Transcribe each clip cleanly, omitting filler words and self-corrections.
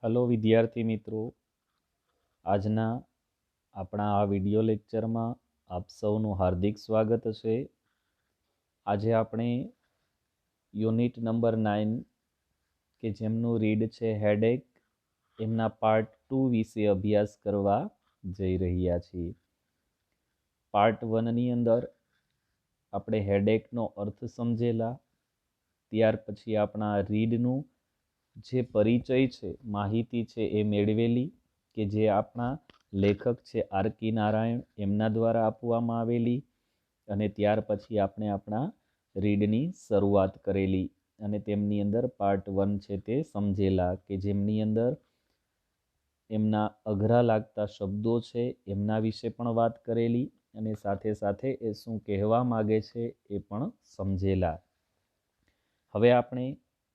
Hello વિદ્યાર્થી મિત્રો, આજના આપણા આ વિડિયો લેક્ચરમાં આપ સૌનું હાર્દિક સ્વાગત છે. આજે આપણે યુનિટ નંબર 9 કે જેમનું રીડ છે હેડેક, એમના પાર્ટ 2 વિશે અભ્યાસ કરવા જઈ રહ્યા છીએ. પાર્ટ 1ની અંદર આપણે હેડેકનો અર્થ સમજેલા, ત્યાર પછી આપણા રીડનું જે પરિચય છે, માહિતી છે એ મેળવેલી કે જે આપણા લેખક છે આર.કે. નારાયણ એમના દ્વારા આપવામાં આવેલી, અને ત્યાર પછી આપણે આપણા રીડની શરૂઆત કરેલી અને તેમની અંદર પાર્ટ 1 છે તે સમજેલા કે જેમની અંદર એમના અઘરા લાગતા શબ્દો છે એમના વિશે પણ વાત કરેલી અને સાથે સાથે એ શું કહેવા માગે છે એ પણ સમજેલા. હવે આપણે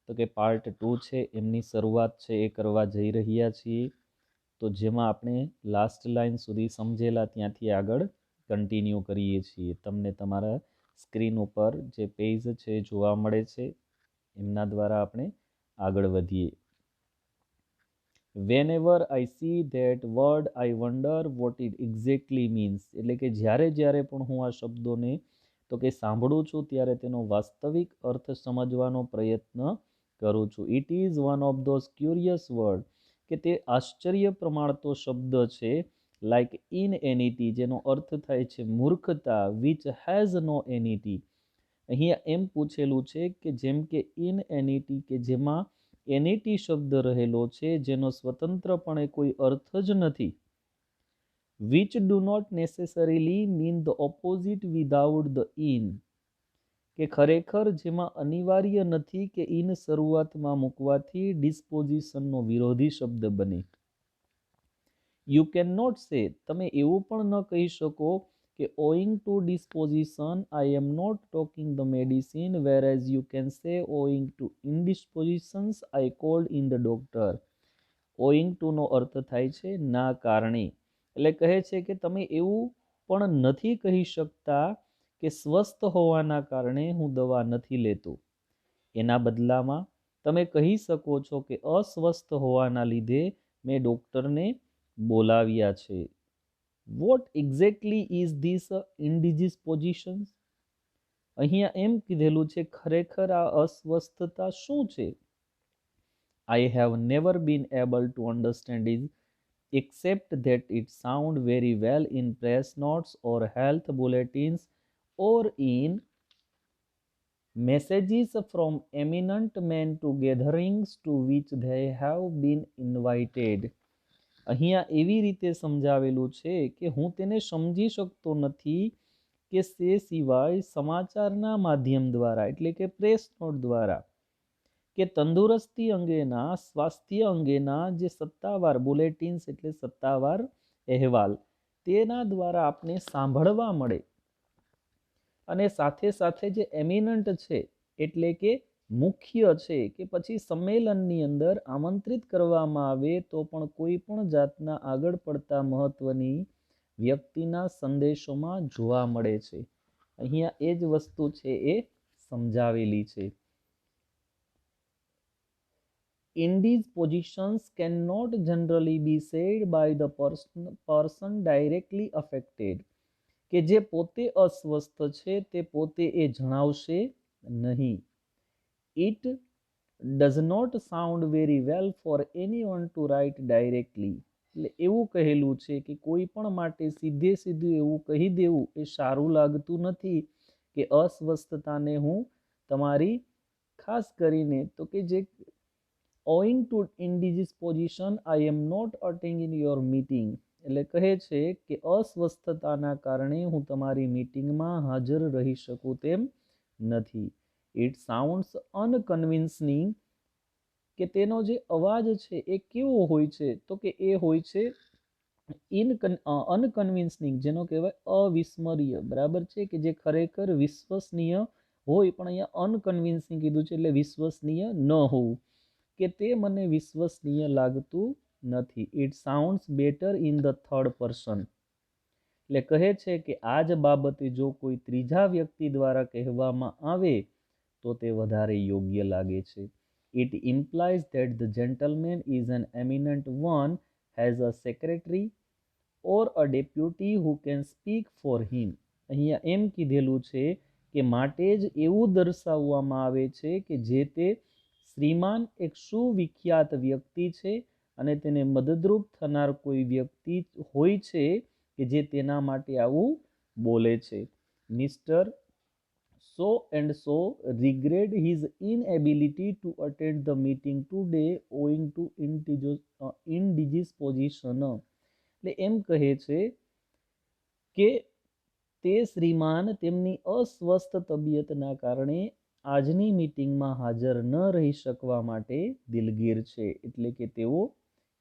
તો કે પાર્ટ 2 છે એમની શરૂઆત છે એ કરવા જઈ રહ્યા છીએ. તો જેમાં આપણે લાસ્ટ લાઈન સુધી સમજેલા ત્યાંથી આગળ કન્ટિન્યુ કરીએ છીએ. તમને તમારા સ્ક્રીન ઉપર જે પેજ છે જોવા મળે છે એમના દ્વારા આપણે આગળ વધીએ. Whenever I see that word, I wonder what it exactly means. એટલે કે જ્યારે પણ હું આ શબ્દોને તો કે સાંભળું છું ત્યારે તેનો વાસ્તવિક અર્થ સમજવાનો પ્રયત્ન કરું છું. It is one of those curious words કે તે આશ્ચર્ય પ્રમાણતો શબ્દ છે. લાઇક inanity, જેનો અર્થ થાય છે મૂર્ખતા, which has no anity. અહીંયા એમ પૂછેલું છે કે જેમ કે inanity કે જેમાં એનિટી શબ્દ રહેલો છે જેનો સ્વતંત્રપણે કોઈ અર્થ જ નથી. which do not necessarily mean the opposite without the in, કે ખરેખર જેમાં અનિવાર્ય નથી કે ઇન શરૂઆતમાં મૂકવાથી ડિસ્પોઝિશનનો વિરોધી શબ્દ બને. યુ કેન નોટ સે, તમે એવું પણ ન કહી શકો કે owing to disposition I am not taking the medicine, whereas you can say owing to indispositions I called in the doctor. owing to નો અર્થ થાય છે ના કારણે. એટલે કહે છે કે તમે એવું પણ નથી કહી શકતા કે સ્વસ્થ હોવાના કારણે હું દવા નથી લેતો. એના બદલામાં તમે કહી શકો છો કે અસ્વસ્થ હોવાના લીધે મેં ડૉક્ટરને બોલાવ્યા છે. What exactly is this indispositions? અહીંયા એમ કીધેલું છે ખરેખર આ અસ્વસ્થતા શું છે? I have never been able to understand it except that it sounds very well in press notes or health bulletins or in messages from eminent men to gatherings to which they have been invited. અહીંયા એવી રીતે સમજાવેલું છે કે હું તેને સમજી શકતો નથી કે તે સિવાય સમાચારના માધ્યમ દ્વારા એટલે કે પ્રેસ નોટ દ્વારા કે તંદુરસ્તી અંગેના, સ્વાસ્થ્ય અંગેના જે સત્તાવાર બુલેટિન્સ એટલે સત્તાવાર અહેવાલ તેના દ્વારા આપને સાંભળવા મળે, અને સાથે સાથે જે એમિનન્ટ છે એટલે કે મુખ્ય છે કે પછી સંમેલનની અંદર આમંત્રિત કરવામાં આવે તો પણ કોઈ પણ જાતના આગળ પડતા મહત્વની વ્યક્તિના સંદેશોમાં જોવા મળે છે. અહીંયા એ જ વસ્તુ છે એ સમજાવેલી છે. Indispositions cannot generally be said by the person directly affected. કે જે પોતે અસ્વસ્થ છે તે પોતે એ જણાવશે નહીં. It does not sound very well for anyone to write directly. એટલે એવું કહેલું છે કે કોઈ પણ માટે સીધે સીધું એવું કહી દેવું એ સારું લાગતું નથી કે અસ્વસ્થતાને હું તમારી ખાસ કરીને તો કે જે owing to indisposition I am not attending your meeting, એટલે કહે છે કે અસ્વસ્થતાના કારણે હું તમારી મીટિંગમાં હાજર રહી શકું તેમ નથી. ઇટ સાઉન્ડ્સ અનકન્વિન્સિંગ, કે તેનો જે અવાજ છે એ કેવો હોય છે તો કે એ હોય છે અનકન્વિન્સિંગ, જેનો કહેવાય અવિસ્મરણીય, બરાબર છે, કે જે ખરેખર વિશ્વસનીય હોય પણ અહીંયા અનકન્વિન્સિંગ કીધું છે એટલે વિશ્વસનીય ન હોવું, કે તે મને વિશ્વસનીય લાગતું નથી. It sounds better in the third person, એટલે કહે છે કે આ જ બાબતે જો કોઈ ત્રીજા વ્યક્તિ દ્વારા કહેવામાં આવે તો તે વધારે યોગ્ય લાગે છે. It implies that the gentleman is an eminent one, has a secretary or a deputy who can speak for him. અહીંયા એમ કીધેલું છે કે માટે જ એવું દર્શાવવામાં આવે છે કે જે તે શ્રીમાન એક સુવિખ્યાત વ્યક્તિ છે અને તેને મદદરૂપ થનાર કોઈ વ્યક્તિ હોય છે કે જે તેના માટે આવું બોલે છે. Mister so and so regret his inability to attend the meeting today owing to indisposition. એટલે એમ કહે છે કે તે શ્રીમાન તેમની અસ્વસ્થ તબિયતના કારણે આજની મીટિંગમાં હાજર ન રહી શકવા માટે દિલગીર છે. એટલે કે તેઓ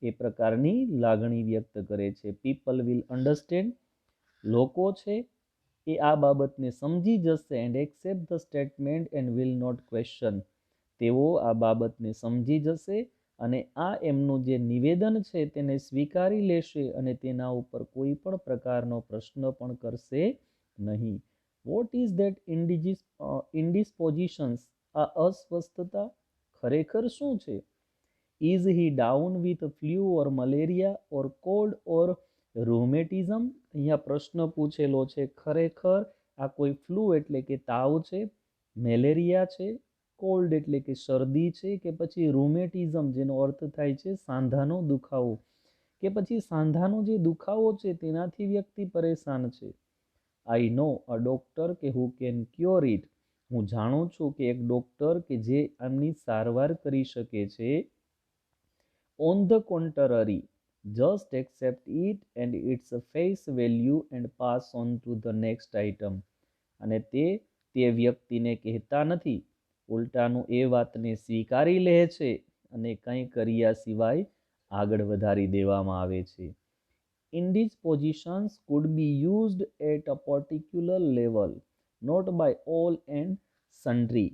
એ પ્રકારની લાગણી વ્યક્ત કરે છે. પીપલ વિલ અન્ડરસ્ટેન્ડ, લોકો છે એ આ બાબતને સમજી જશે, and accept the statement and will not question, તેઓ આ બાબતને સમજી જશે અને આ એમનું જે નિવેદન છે તેને સ્વીકારી લેશે અને તેના ઉપર કોઈ પણ પ્રકારનો પ્રશ્ન પણ કરશે નહીં. What is that indispositions? આ અસ્વસ્થતા ખરેખર શું છે? Is he down with flu or malaria or cold or rheumatism? અહીંયા પ્રશ્ન પૂછેલો છે. ખરેખર આ કોઈ ફ્લૂ એટલે કે તાવ છે, મેલેરિયા છે, કોલ્ડ એટલે કે શરદી છે, કે પછી રૂમેટિઝમ જેનો અર્થ થાય છે સાંધાનો દુખાવો, કે પછી સાંધાનો જે દુખાવો છે તેનાથી વ્યક્તિ પરેશાન છે. આઈ નો અ ડોક્ટર કે હુ કેન ક્યોર ઇટ? હું જાણું છું કે એક ડોક્ટર કે જે આમની સારવાર કરી શકે છે. On the contrary, just accept it and its face value and pass on to the next item. અને તે વ્યક્તિને કહેતા નથી, ઉલટાનું એ વાતને સ્વીકારી લે છે અને કંઈ કર્યા સિવાય આગળ વધારી દેવામાં આવે છે. Indispositions could be used at a particular level, not by all and sundry.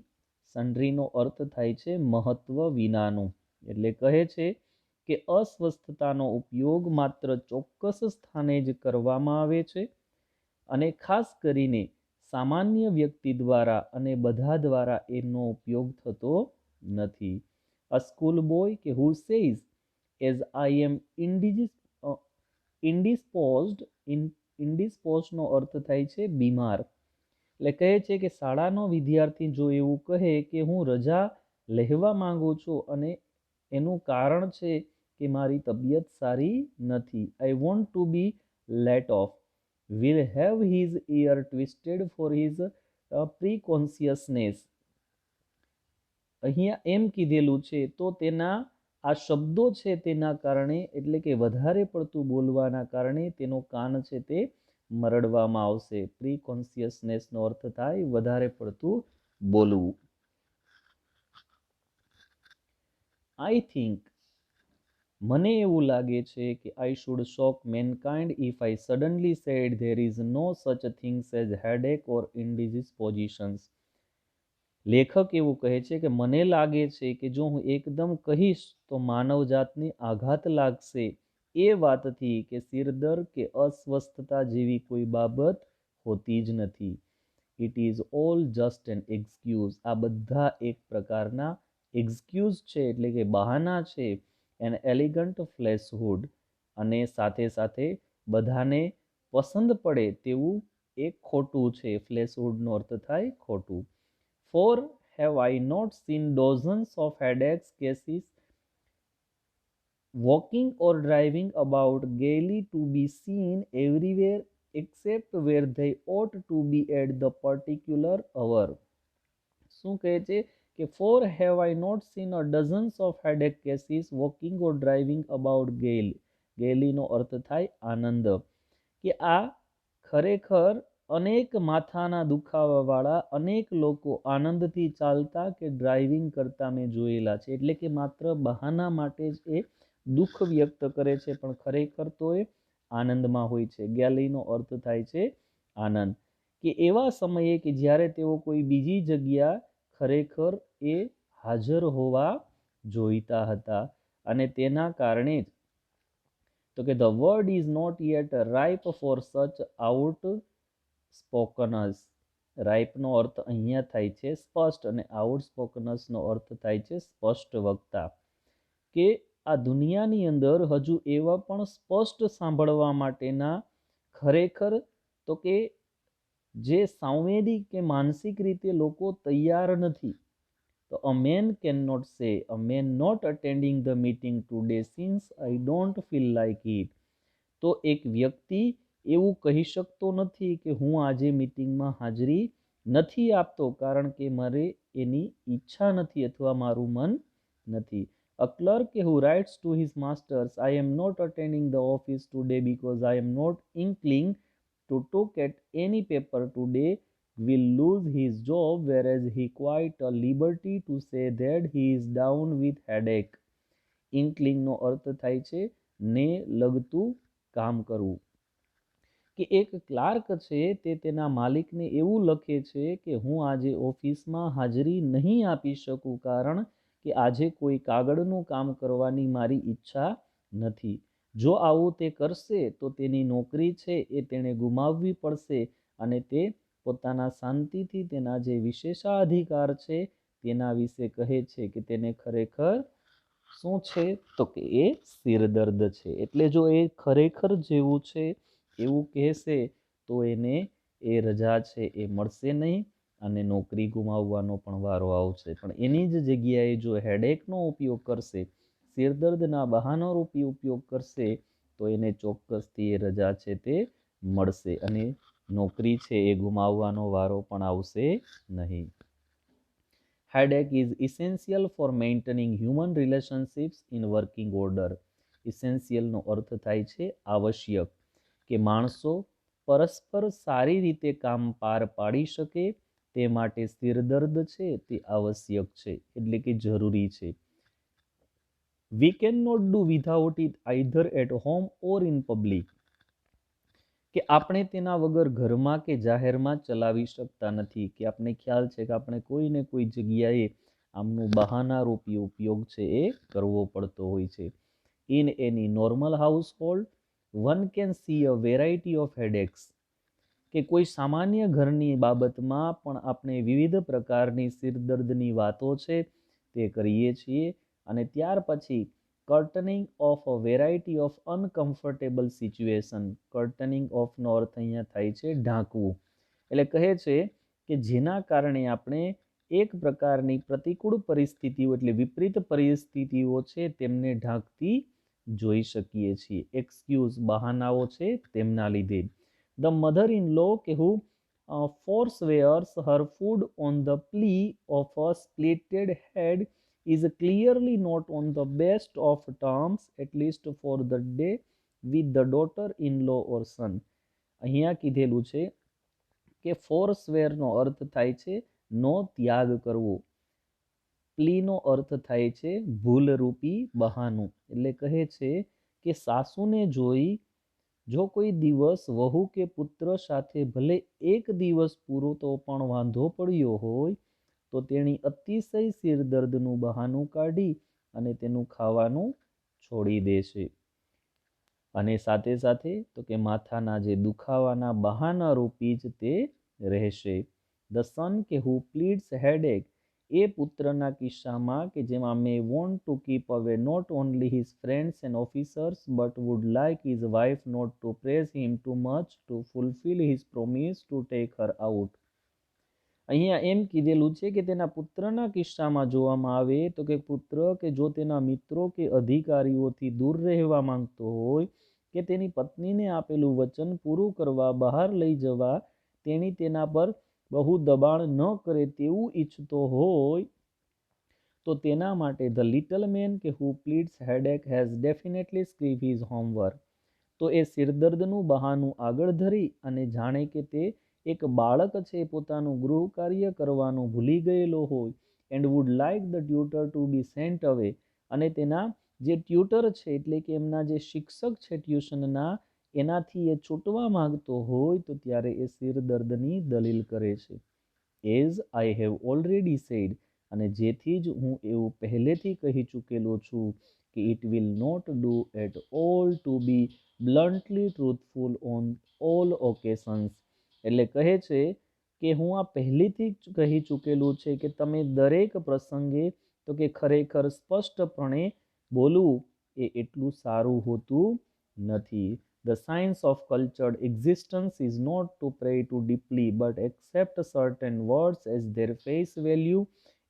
સન્ડ્રીનો અર્થ થાય છે મહત્વ વિનાનું. એટલે કહે છે કે અસ્વસ્થતાનો ઉપયોગ માત્ર ચોક્કસ સ્થાને જ કરવામાં આવે છે અને ખાસ કરીને સામાન્ય વ્યક્તિ દ્વારા અને બધા દ્વારા એનો ઉપયોગ થતો નથી. અ સ્કૂલ બોય કે હુ સેઝ એઝ આઈ એમ ઇન્ડિસ્પોઝનો અર્થ થાય છે બીમાર. એટલે કહે છે કે શાળાનો વિદ્યાર્થી જો એવું કહે કે હું રજા લેવા માંગુ છું અને એનું કારણ છે કે મારી તબિયત સારી નથી, I want to be let off, will have his ear twisted for his preconciousness. અહીંયા એમ કીધેલું છે તો તેના આ શબ્દો છે તેના કારણે, એટલે કે વધારે પડતું બોલવાના કારણે તેનો કાન છે તે મરડવામાં આવશે. પ્રીકોન્શિયસનેસનો અર્થ થાય વધારે પડતું બોલવું. આઈ થિંક, મને એવું લાગે છે કે I should shock mankind if I suddenly said there is no such things as headache or indispositions. લેખક એવું કહે છે કે મને લાગે છે કે જો હું એકદમ કહીશ તો માનવજાતને આઘાત લાગશે એ વાતથી કે સિરદર્દ કે અસ્વસ્થતા જેવી કોઈ બાબત હોતી જ નથી. It is all just an excuse. આ બધા એક પ્રકારના એક્સક્યુઝ છે, એટલે કે બહાના છે. એન એલિગન્ટ ફ્લેશહુડ, અને સાથે સાથે બધાને પસંદ પડે તેવું એક ખોટું છે. ફ્લેશહુડનો અર્થ થાય ખોટું. For have I not seen dozens of headache cases walking or driving about gaily to be seen everywhere except where they ought to be at the particular hour? શું કહે છે કે for have I not seen a dozens of headache cases walking or driving about gaily? gaily નો અર્થ થાય આનંદ. કે આ ખરેખર અનેક માથાના દુખાવાવાળા અનેક લોકો આનંદથી ચાલતા કે ડ્રાઇવિંગ કરતા મેં જોયેલા છે. એટલે કે માત્ર બહાના માટે જ એ દુઃખ વ્યક્ત કરે છે, પણ ખરેખર તો એ આનંદમાં હોય છે. ગેલીનો અર્થ થાય છે આનંદ. કે એવા સમયે કે જ્યારે તેઓ કોઈ બીજી જગ્યા ખરેખર એ હાજર હોવા જોઈતા હતા, અને તેના કારણે જ તો કે the word is not yet ripe for such outspokenness. રાઇપનો અર્થ અહીંયા થાય છે સ્પષ્ટ અને આઉટસ્પોકનસનો અર્થ થાય છે સ્પષ્ટ વક્તા. કે આ દુનિયાની અંદર હજુ એવા પણ સ્પષ્ટ સાંભળવા માટેના ખરેખર તો કે જે સાંવેદિક કે માનસિક રીતે લોકો તૈયાર નથી. તો a man cannot say a man not attending the meeting today since I don't feel like it. તો એક વ્યક્તિ એવું કહી શકતો નથી કે હું આજે મીટિંગમાં હાજરી નથી આપતો કારણ કે મારે એની ઈચ્છા નથી અથવા મારું મન નથી. A clerk who writes to his masters, I am not attending the office today because I am not inclined to look at any paper today will lose his job, whereas he quite a liberty to say that he is down with headache. ઇન્કલિંગનો અર્થ થાય છે ને લગતું કામ કરવું. કે એક clerk છે તે તેના માલિકને એવું લખે છે કે હું આજે ઓફિસમાં હાજરી નહીં આપી શકું કારણ કે આજે કોઈ કાગળનું કામ કરવાની મારી ઈચ્છા નથી. જો આવું તે કરશે તો તેની નોકરી છે એ તેણે ગુમાવવી પડશે અને તે પોતાના શાંતિથી તેના જે વિશેષાધિકાર છે તેના વિશે કહે છે કે તેને ખરેખર શું છે તો કે એ સિરદર્દ છે. એટલે જો એ ખરેખર જેવું છે એવું કહેશે તો એને એ રજા છે એ મળશે નહીં અને નોકરી ગુમાવવાનો પણ વારો આવશે. પણ એની જ જગ્યાએ જો હેડેકનો ઉપયોગ કરશે, સિરદર્દના બહાનારૂપી ઉપયોગ કરશે તો એને ચોક્કસથી એ રજા છે તે મળશે અને નોકરી છે એ ગુમાવવાનો વારો પણ આવશે નહીં. Headache is essential for maintaining human relationships in working order. Essentialનો અર્થ થાય છે આવશ્યક. કે માણસો પરસ્પર સારી રીતે કામ પાર પાડી શકે તે માટે સિરદર્દ છે તે આવશ્યક છે એટલે કે જરૂરી છે. We cannot do without it either at home or in public. કે આપણે તેના વગર ઘરમાં કે જાહેરમાં ચલાવી શકતા નથી. કે આપણે ખ્યાલ છે કે આપણે કોઈને કોઈ જગ્યાએ આમનું બહાનારૂપી ઉપયોગ છે એ કરવો પડતો હોય છે. In any normal household one can see a variety of headaches. કે કોઈ સામાન્ય ઘરની બાબતમાં પણ આપણે વિવિધ પ્રકારની સિરદર્દની વાતો છે તે કરીએ છીએ અને ત્યાર પછી curtaining off a variety of uncomfortable situation. Curtaining ઓફનો અર્થ અહીંયા થાય છે ઢાંકવું. એટલે કહે છે કે જેના કારણે આપણે એક પ્રકારની પ્રતિકૂળ પરિસ્થિતિઓ એટલે વિપરીત પરિસ્થિતિઓ છે તેમને ઢાંકતી જોઈ શકીએ છીએ. એક્સક્યુઝ બહાનાઓ છે તેમના લીધે. The mother-in-law who forswears her food on the plea of a splitted head is clearly not on the best of terms, at least for the day, with the daughter-in-law or son. અહીંયા કીધેલું છે કે forswearનો અર્થ થાય છે નો ત્યાગ કરવો. પ્લીનો અર્થ થાય છે ભૂલરૂપી બહાનું. એટલે કહે છે કે સાસુને જોઈ જો કોઈ દિવસ વહુ કે પુત્ર સાથે ભલે એક દિવસ પૂરો તો પણ વાંધો પડ્યો હોય તો તેણી અતિશય સિરદર્દનું બહાનું કાઢી અને તેનું ખાવાનું છોડી દેશે. અને સાથે સાથે તો કે માથાના જે દુખાવાના બહાના રૂપી જ તે રહેશે. ધ સન કે હુ પ્લીડ્સ હેડેક એ પુત્રના કિસ્સામાં કે જેમાં may want to keep away not only his friends and officers but would like his wife not to praise him too much to fulfil his promise to take her out. અહીંયા એમ કીધેલું છે કે તેના પુત્રના કિસ્સામાં જોવામાં આવે તો કે પુત્ર કે જો તેના મિત્રો કે અધિકારીઓથી દૂર રહેવા માંગતો હોય કે તેની પત્નીને આપેલું વચન પૂરું કરવા બહાર લઈ જવા તેણી તેના પર બહુ દબાણ ન કરે તેવું ઈચ્છતો હોય તો તેના માટે ધ લિટલ મેન કે who pleads headache has definitely skipped his homework. તો એ સિરદર્દનું બહાનું આગળ ધરી અને જાણે કે તે એક બાળક છે પોતાનું ગૃહ કાર્ય કરવાનું ભૂલી ગયેલો હોય and would like the tutor to be sent away અને તેના જે ટ્યુટર છે એટલે કે એમના જે શિક્ષક છે ટ્યુશનના એનાથી એ છૂટવા માંગતો હોય તો ત્યારે એ સિરદર્દની દલીલ કરે છે. As I have already said અને જેથી જ હું એવું પહેલેથી કહી ચૂકેલો છું કે it will not do at all to be bluntly truthful on all occasions. એટલે કહે છે કે હું આ પહેલેથી જ કહી ચૂકેલું છે કે તમે દરેક પ્રસંગે તો કે ખરેખર સ્પષ્ટપણે બોલવું એ એટલું સારું હોતું નથી. The science of cultured existence is not to pray too deeply but accept certain words as their face value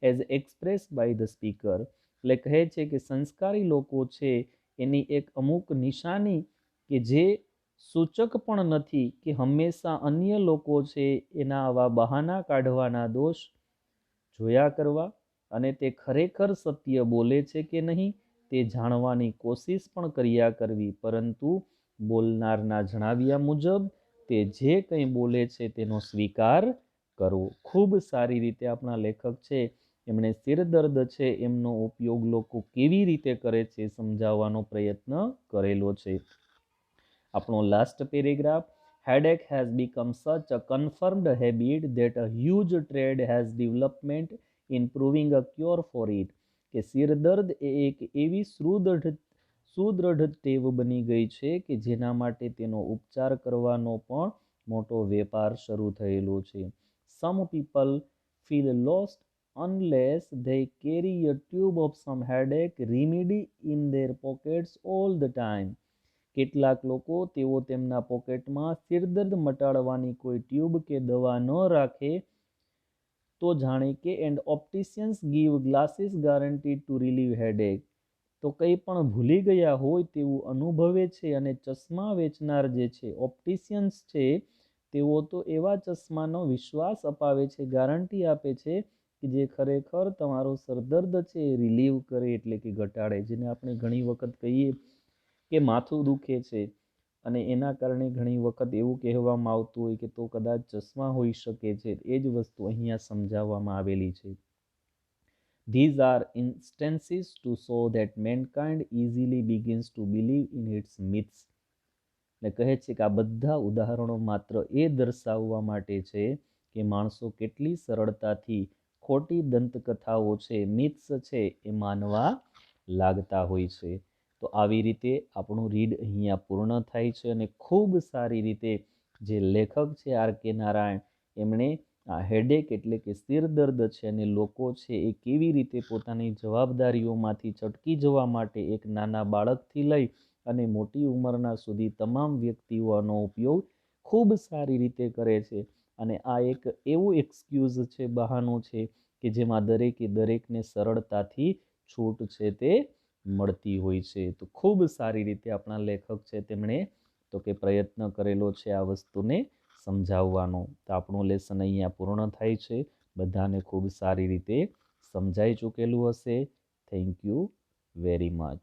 as expressed by the speaker. એટલે કહે છે કે સંસ્કારી લોકો છે એની એક અમુક નિશાની કે જે સૂચક પણ નથી કે હંમેશા અન્ય લોકો છે એના આવા બહાના કાઢવાના દોષ જોયા કરવા અને તે ખરેખર સત્ય બોલે છે કે નહીં તે જાણવાની કોશિશ પણ કર્યા કરવી, પરંતુ બોલનારના જણાવ્યા મુજબ તે જે કંઈ બોલે છે તેનો સ્વીકાર કરવો. ખૂબ સારી રીતે આપણા લેખક છે એમણે સિરદર્દ છે એમનો ઉપયોગ લોકો કેવી રીતે કરે છે સમજાવવાનો પ્રયત્ન કરેલો છે. આપણો last paragraph, headache has become such a confirmed habit that a huge trade has development in proving a cure for it. કે સિરદર્દ એ એક એવી સુદૃઢ ટેવ બની ગઈ છે કે જેના માટે તેનો ઉપચાર કરવાનો પણ મોટો વેપાર શરૂ થયેલો છે. Some people feel lost unless they carry a tube of some headache remedy in their pockets all the time. કેટલાક લોકો તેઓ તેમના પોકેટમાં સિરદર્દ મટાડવાની કોઈ ટ્યુબ કે દવા ન રાખે તો જાણે કે and opticians give glasses guaranteed to relieve headache, તો કંઈ પણ ભૂલી ગયા હોય તેવું અનુભવે છે અને ચશ્મા વેચનાર જે છે ઓપ્ટિશિયન્સ છે તેઓ તો એવા ચશ્માનો વિશ્વાસ અપાવે છે, ગારંટી આપે છે કે જે ખરેખર તમારો સરદર્દ છે એ રિલીવ કરે એટલે કે ઘટાડે. જેને આપણે ઘણી વખત કહીએ કે માથું દુખે છે અને એના કારણે ઘણી વખત એવું કહેવામાં આવતું હોય કે તો કદાચ ચશ્મા હોઈ શકે છે. એ જ વસ્તુ અહીંયા સમજાવવામાં આવેલી છે. These are instances to show that mankind easily begins to believe in its myths. એટલે કહે છે કે આ બધા ઉદાહરણો માત્ર એ દર્શાવવા માટે છે કે માણસો કેટલી સરળતાથી ખોટી દંતકથાઓ છે, મિથ્સ છે એ માનવા લાગતા હોય છે. તો આવી રીતે આપણું રીડ અહીંયા પૂર્ણ થાય છે અને ખૂબ સારી રીતે જે લેખક છે આર કે નારાયણ એમણે આ હેડેક એટલે કે સિરદર્દ છે અને લોકો છે એ કેવી રીતે પોતાની જવાબદારીઓમાંથી છટકી જવા માટે એક નાના બાળકથી લઈ અને મોટી ઉંમરના સુધી તમામ વ્યક્તિઓ આનો ઉપયોગ ખૂબ સારી રીતે કરે છે. અને આ એક એવું એક્સક્યુઝ છે, બહાનું છે કે જેમાં દરેકે દરેકને સરળતાથી છૂટ છે તે મળતી હોય છે. તો ખૂબ સારી રીતે આપણા લેખક છે તેમણે તો કે પ્રયત્ન કરેલો છે આ વસ્તુને સમજાવવાનો. તો આપણું લેસન અહીંયા પૂર્ણ થાય છે. બધાને ખૂબ સારી રીતે સમજાઈ ચૂકેલું હશે. Thank you very much.